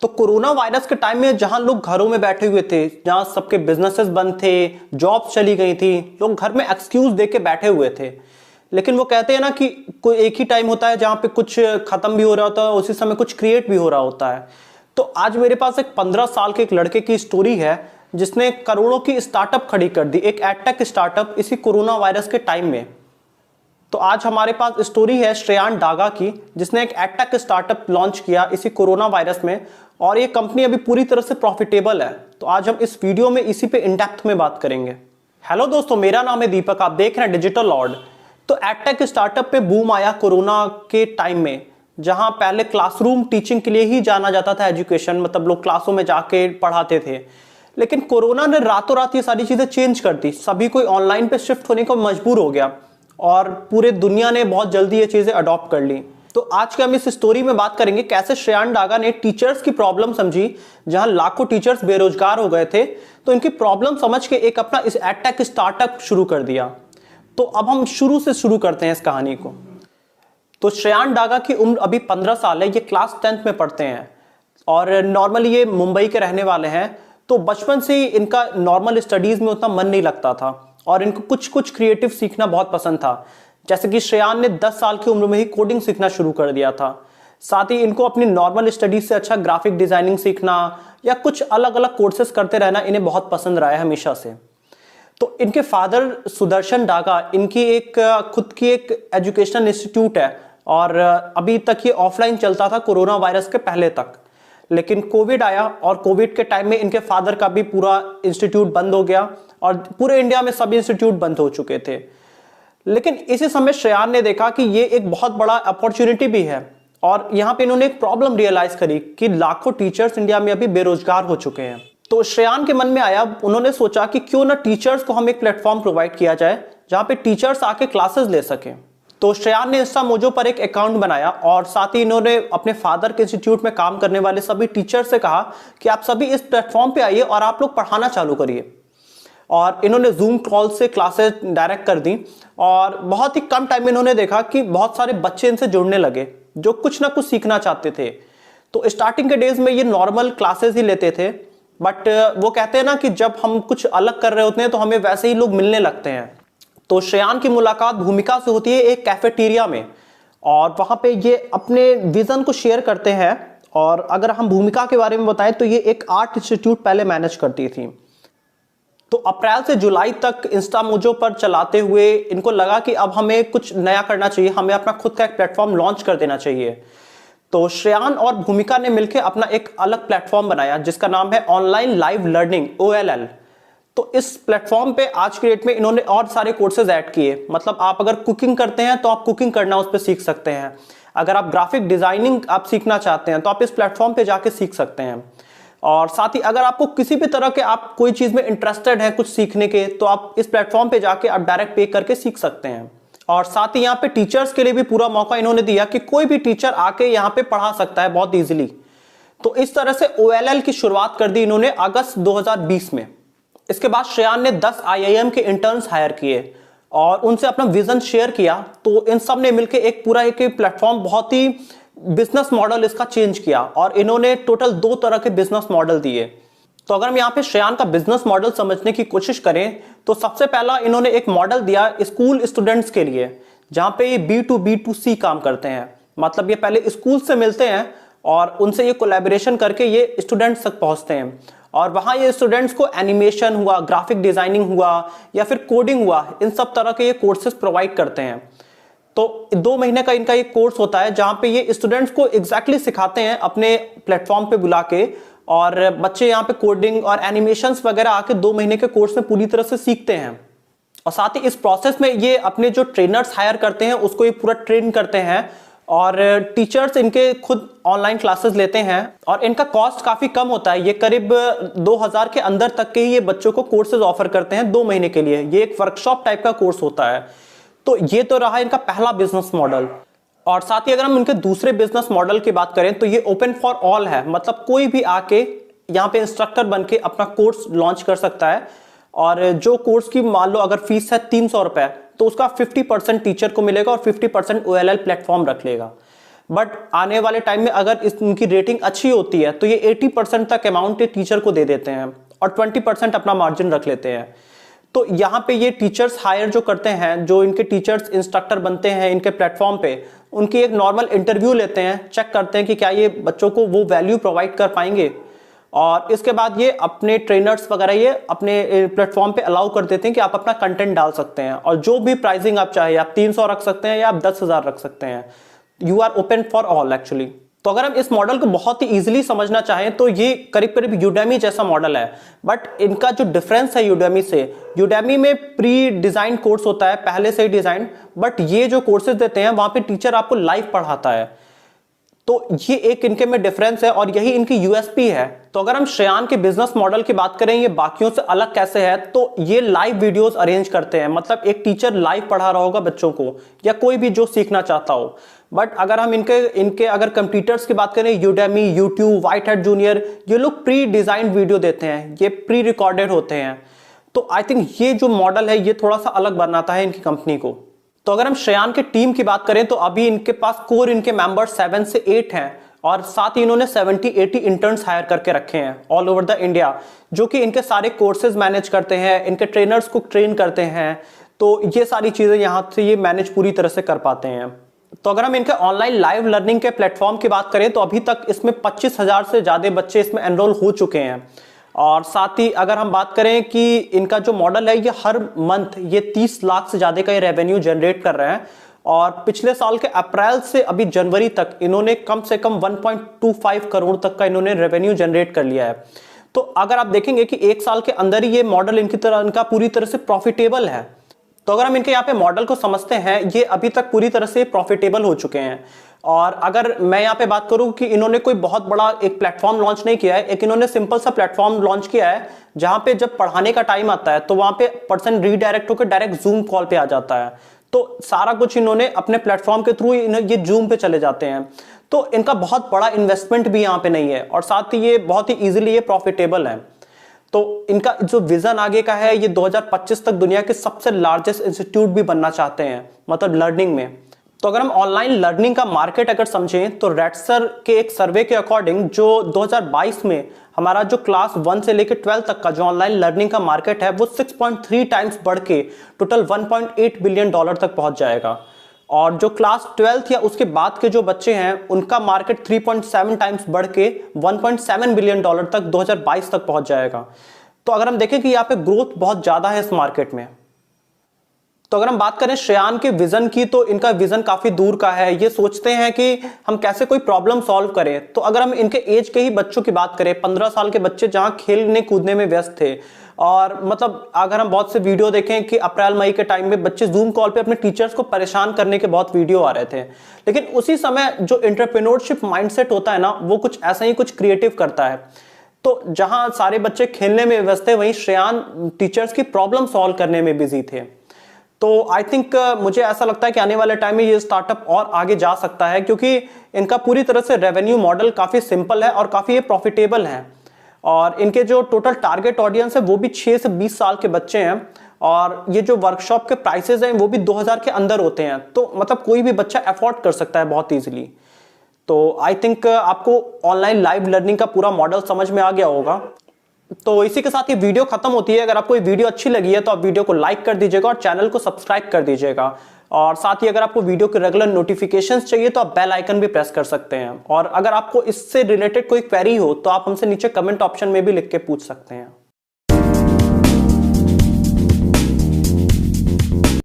तो corona virus के time में जहां लोग घरों में बैठे हुए थे, जहां सबके बिजनेसेस बंद थे, जॉब्स चली गई थी, लोग घर में एक्सक्यूज दे के बैठे हुए थे। लेकिन वो कहते हैं ना कि कोई एक ही टाइम होता है जहां पे कुछ खत्म भी हो रहा होता है, उसी समय कुछ क्रिएट भी हो रहा होता है। तो आज मेरे पास एक 15 साल के एक लड़के की स्टोरी है जिसने करोड़ों की स्टार्टअप खड़ी कर दी, एक एडटेक स्टार्टअप इसी कोरोना वायरस के टाइम में। तो आज हमारे पास स्टोरी है श्रेयान डागा की, जिसने एक एडटेक स्टार्टअप लॉन्च किया इसी कोरोना वायरस में, और ये कंपनी अभी पूरी तरह से प्रॉफिटेबल है। तो आज हम इस वीडियो में इसी पे इन डेप्थ में बात करेंगे। हेलो दोस्तों, मेरा नाम है दीपक, आप देख रहे हैं डिजिटल लॉर्ड। तो एडटेक स्टार्टअप पे बूम आया कोरोना के टाइम में, जहां पहले क्लासरूम टीचिंग के लिए ही जाना जाता था, एजुकेशन मतलब लोग क्लासों में जाके पढ़ाते थे। लेकिन कोरोना ने रातों रात ये सारी चीजें चेंज कर दी, सभी कोई ऑनलाइन पे शिफ्ट होने को मजबूर हो गया और पूरे दुनिया ने बहुत जल्दी ये चीजें अडॉप्ट कर ली। तो आज के हम इस स्टोरी में बात करेंगे कैसे श्रेयान डागा ने टीचर्स की प्रॉब्लम समझी, जहां लाखों टीचर्स बेरोजगार हो गए थे, तो इनकी प्रॉब्लम समझ के एक अपना इस एडटेक स्टार्टअप शुरू कर दिया। तो अब हम शुरू से शुरू करते हैं इस कहानी को। तो श्रेयान डागा की उम्र अभी 15 साल है, ये क्लास 10th में पढ़ते हैं और नॉर्मली ये मुंबई के रहने वाले हैं। तो बचपन से ही इनका नॉर्मल स्टडीज में उतना मन नहीं लगता था और इनको कुछ कुछ क्रिएटिव सीखना बहुत पसंद था। जैसे कि श्रेयान ने 10 साल की उम्र में ही कोडिंग सीखना शुरू कर दिया था। साथ ही इनको अपनी नॉर्मल स्टडीज से अच्छा ग्राफिक डिजाइनिंग सीखना या कुछ अलग अलग कोर्सेज करते रहना इन्हें बहुत पसंद रहा है हमेशा से। तो इनके फादर सुदर्शन डागा, इनकी एक खुद की एक एजुकेशनल इंस्टीट्यूट है और अभी तक ये ऑफलाइन चलता था कोरोना वायरस के पहले तक। लेकिन कोविड आया और कोविड के टाइम में इनके फादर का भी पूरा इंस्टीट्यूट बंद हो गया और पूरे इंडिया में सभी इंस्टीट्यूट बंद हो चुके थे। लेकिन इसी समय श्रेयान ने देखा कि ये एक बहुत बड़ा अपॉर्चुनिटी भी है और यहाँ पे इन्होंने एक प्रॉब्लम रियलाइज करी कि लाखों टीचर्स इंडिया में अभी बेरोजगार हो चुके हैं। तो श्रेयान के मन में आया, उन्होंने सोचा कि क्यों ना टीचर्स को हम एक प्लेटफॉर्म प्रोवाइड किया जाए जहाँ पे टीचर्स आके क्लासेस ले सकें। तो श्रेयान ने इंस्टामोजो पर एक अकाउंट बनाया और साथ ही इन्होंने अपने फादर के इंस्टीट्यूट में काम करने वाले सभी टीचर से कहा कि आप सभी इस प्लेटफॉर्म पे आइए और आप लोग पढ़ाना चालू करिए। और इन्होंने जूम कॉल से क्लासेस डायरेक्ट कर दी और बहुत ही कम टाइम में इन्होंने देखा कि बहुत सारे बच्चे इनसे जुड़ने लगे जो कुछ ना कुछ सीखना चाहते थे। तो स्टार्टिंग के डेज में ये नॉर्मल क्लासेस ही लेते थे, बट वो कहते हैं ना कि जब हम कुछ अलग कर रहे होते हैं तो हमें वैसे ही लोग मिलने लगते हैं। तो श्रेयान की मुलाकात भूमिका से होती है एक कैफेटेरिया में और वहां पे ये अपने विजन को शेयर करते हैं। और अगर हम भूमिका के बारे में बताएं तो ये एक आर्ट इंस्टीट्यूट पहले मैनेज करती थी। तो अप्रैल से जुलाई तक इंस्टामोजो पर चलाते हुए इनको लगा कि अब हमें कुछ नया करना चाहिए, हमें अपना खुद का एक प्लेटफॉर्म लॉन्च कर देना चाहिए। तो श्रेयान और भूमिका ने मिलकर अपना एक अलग प्लेटफॉर्म बनाया जिसका नाम है ऑनलाइन लाइव लर्निंग OLL। तो इस प्लेटफॉर्म पे आज की डेट में इन्होंने और सारे कोर्सेज ऐड किए। मतलब आप अगर कुकिंग करते हैं तो आप कुकिंग करना उस पर सीख सकते हैं, अगर आप ग्राफिक डिजाइनिंग आप सीखना चाहते हैं तो आप इस प्लेटफॉर्म पे जाके सीख सकते हैं। और साथ ही अगर आपको किसी भी तरह के आप कोई चीज में इंटरेस्टेड है कुछ सीखने के, तो आप इस प्लेटफॉर्म पे जाके आप डायरेक्ट पे करके सीख सकते हैं। और साथ ही यहाँ पे टीचर्स के लिए भी पूरा मौका इन्होंने दिया कि कोई भी टीचर आके यहाँ पे पढ़ा सकता है बहुत इजीली। तो इस तरह से OLL की शुरुआत कर दी इन्होंने अगस्त 2020 में। इसके बाद श्रेयान ने 10 IIM के इंटर्न्स हायर किए और उनसे अपना विजन शेयर किया। तो इन सब ने मिलकर एक पूरा एक प्लेटफॉर्म, बहुत ही बिजनेस मॉडल इसका चेंज किया और इन्होंने टोटल 2 तरह के बिजनेस मॉडल दिए। तो अगर हम यहाँ पे श्रेयान का बिजनेस मॉडल समझने की कोशिश करें तो सबसे पहला इन्होंने एक मॉडल दिया स्कूल स्टूडेंट्स के लिए, जहां पे ये B2B2C काम करते हैं। मतलब ये पहले स्कूल से मिलते हैं और उनसे ये कोलैबोरेशन करके ये स्टूडेंट्स तक पहुंचते हैं और वहां ये स्टूडेंट्स को एनिमेशन हुआ, ग्राफिक डिजाइनिंग हुआ या फिर कोडिंग हुआ, इन सब तरह के ये कोर्सेज प्रोवाइड करते हैं। तो 2 महीने का इनका एक कोर्स होता है जहां पे ये स्टूडेंट्स को एग्जैक्टली सिखाते हैं अपने प्लेटफॉर्म पे बुला के, और बच्चे यहाँ पे कोडिंग और एनिमेशंस वगैरह आके 2 महीने के कोर्स में पूरी तरह से सीखते हैं। और साथ ही इस प्रोसेस में ये अपने जो ट्रेनर्स हायर करते हैं उसको ये पूरा ट्रेन करते हैं और टीचर्स इनके खुद ऑनलाइन क्लासेस लेते हैं और इनका कॉस्ट काफी कम होता है। ये करीब 2000 के अंदर तक के ही ये बच्चों को कोर्सेज ऑफर करते हैं 2 महीने के लिए। ये एक वर्कशॉप टाइप का कोर्स होता है। तो ये तो रहा इनका पहला बिजनेस मॉडल। और साथ ही अगर हम इनके दूसरे बिजनेस मॉडल की बात करें तो ये ओपन फॉर ऑल है। मतलब कोई भी आके यहाँ पे इंस्ट्रक्टर बन के अपना कोर्स लॉन्च कर सकता है और जो कोर्स की मान लो अगर फीस है 300 रुपए, तो उसका 50% टीचर को मिलेगा और 50% OLL प्लेटफॉर्म रख लेगा। बट आने वाले टाइम में अगर इनकी रेटिंग अच्छी होती है तो ये 80% तक अमाउंट टीचर को दे देते हैं और 20% अपना मार्जिन रख लेते हैं। तो यहाँ पे ये टीचर्स हायर जो करते हैं, जो इनके टीचर्स इंस्ट्रक्टर बनते हैं इनके प्लेटफॉर्म पे, उनकी एक नॉर्मल इंटरव्यू लेते हैं, चेक करते हैं कि क्या ये बच्चों को वो वैल्यू प्रोवाइड कर पाएंगे, और इसके बाद ये अपने ट्रेनर्स वगैरह ये अपने प्लेटफॉर्म पे अलाउ कर देते हैं कि आप अपना कंटेंट डाल सकते हैं, और जो भी प्राइसिंग आप चाहे, आप 300 रख सकते हैं या आप 10,000 रख सकते हैं। You are open for all actually. तो अगर हम इस मॉडल को बहुत ही इजीली समझना चाहें तो ये करीब करीब यूडेमी जैसा मॉडल है, बट इनका जो डिफरेंस है यूडेमी से, यूडेमी में प्री डिजाइन कोर्स होता है, पहले से ही डिजाइन, बट ये जो कोर्सेज देते हैं वहां पे टीचर आपको लाइव पढ़ाता है। तो ये एक इनके में डिफरेंस है और यही इनकी यूएसपी है। तो अगर हम श्रेयान के बिजनेस मॉडल की बात करें, ये बाकियों से अलग कैसे है, तो ये लाइव वीडियोस अरेंज करते हैं, मतलब एक टीचर लाइव पढ़ा रहा होगा बच्चों को या कोई भी जो सीखना चाहता हो। बट अगर हम इनके अगर कंप्यूटर्स की बात करें, Udemy, YouTube, white hat junior, ये लोग प्री डिजाइंड वीडियो देते हैं, ये प्री रिकॉर्डेड होते हैं। तो आई थिंक ये जो मॉडल है ये थोड़ा सा अलग बनाता है इनकी कंपनी को। तो अगर हम श्रेयान के टीम की बात करें तो अभी इनके पास कोर इनके मेंबर 7 से 8 हैं, और साथ ही इन्होंने 70-80 इंटर्न्स हायर करके रखे हैं ऑल ओवर द इंडिया, जो कि इनके सारे कोर्सेज मैनेज करते हैं, इनके ट्रेनर्स को ट्रेन करते हैं। तो ये सारी चीजें यहाँ से ये मैनेज पूरी तरह से कर पाते हैं। तो अगर हम इनके ऑनलाइन लाइव लर्निंग के प्लेटफॉर्म की बात करें तो अभी तक इसमें 25,000 से ज्यादा बच्चे इसमें एनरोल हो चुके हैं। और साथ ही अगर हम बात करें कि इनका जो मॉडल है, ये हर मंथ ये 30 लाख से ज्यादा का ये रेवेन्यू जनरेट कर रहे हैं, और पिछले साल के अप्रैल से अभी जनवरी तक इन्होंने कम से कम 1.25 करोड़ तक का इन्होंने रेवेन्यू जनरेट कर लिया है। तो अगर आप देखेंगे कि एक साल के अंदर ही ये मॉडल इनका पूरी तरह से प्रॉफिटेबल है। तो अगर हम इनके यहाँ पे मॉडल को समझते हैं, ये अभी तक पूरी तरह से प्रॉफिटेबल हो चुके हैं। और अगर मैं यहाँ पे बात करूं कि इन्होंने कोई बहुत बड़ा एक प्लेटफॉर्म लॉन्च नहीं किया है, एक इन्होंने सिंपल सा प्लेटफॉर्म लॉन्च किया है जहां पे जब पढ़ाने का टाइम आता है तो वहां पे पर्सन रीडायरेक्ट होकर डायरेक्ट जूम कॉल पे आ जाता है। तो सारा कुछ इन्होंने अपने प्लेटफॉर्म के थ्रू ये जूम पे चले जाते हैं। तो इनका बहुत बड़ा इन्वेस्टमेंट भी यहाँ पे नहीं है, और साथ ही ये बहुत ही ईजिली ये प्रॉफिटेबल है। तो इनका जो विजन आगे का है, ये 2025 तक दुनिया के सबसे लार्जेस्ट इंस्टीट्यूट भी बनना चाहते हैं, मतलब लर्निंग में। तो अगर हम ऑनलाइन लर्निंग का मार्केट अगर समझें तो रेडसर के एक सर्वे के अकॉर्डिंग जो 2022 में हमारा जो क्लास 1 से लेकर 12 तक का जो ऑनलाइन लर्निंग का मार्केट है वो 6.3 टाइम्स बढ़ के टोटल $1.8 बिलियन तक पहुंच जाएगा। और जो क्लास 12th या उसके बाद के जो बच्चे हैं उनका मार्केट 3.7 टाइम्स बढ़ के $1.7 बिलियन तक 2022 तक पहुंच जाएगा। तो अगर हम देखें कि यहाँ पे ग्रोथ बहुत ज्यादा है इस मार्केट में। तो अगर हम बात करें श्रेयान के विजन की, तो इनका विजन काफी दूर का है। ये सोचते हैं कि हम कैसे कोई प्रॉब्लम सॉल्व करें। तो अगर हम इनके एज के ही बच्चों की बात करें, 15 साल के बच्चे जहां खेलने कूदने में व्यस्त थे, और मतलब अगर हम बहुत से वीडियो देखें कि अप्रैल मई के टाइम में बच्चे जूम कॉल पे अपने टीचर्स को परेशान करने के बहुत वीडियो आ रहे थे, लेकिन उसी समय जो एंटरप्रेन्योरशिप माइंडसेट होता है ना, वो कुछ ऐसा ही कुछ क्रिएटिव करता है। तो जहां सारे बच्चे खेलने में व्यस्त थे, वहीं श्रेयान टीचर्स की प्रॉब्लम सॉल्व करने में बिजी थे। तो आई थिंक मुझे ऐसा लगता है कि आने वाले टाइम में ये स्टार्टअप और आगे जा सकता है, क्योंकि इनका पूरी तरह से रेवेन्यू मॉडल काफी सिंपल है और काफी ये प्रॉफिटेबल है। और इनके जो टोटल टारगेट ऑडियंस है वो भी 6 से 20 साल के बच्चे हैं, और ये जो वर्कशॉप के प्राइसेस हैं वो भी 2000 के अंदर होते हैं। तो मतलब कोई भी बच्चा अफोर्ड कर सकता है बहुत ईजिली। तो आई थिंक आपको ऑनलाइन लाइव लर्निंग का पूरा मॉडल समझ में आ गया होगा। तो इसी के साथ ये वीडियो खत्म होती है। अगर आपको ये वीडियो अच्छी लगी है तो आप वीडियो को लाइक कर दीजिएगा और चैनल को सब्सक्राइब कर दीजिएगा। और साथ ही अगर आपको वीडियो के रेगुलर नोटिफिकेशंस चाहिए तो आप बेल आइकन भी प्रेस कर सकते हैं। और अगर आपको इससे रिलेटेड कोई क्वेरी हो तो आप हमसे नीचे कमेंट ऑप्शन में भी लिख के पूछ सकते हैं।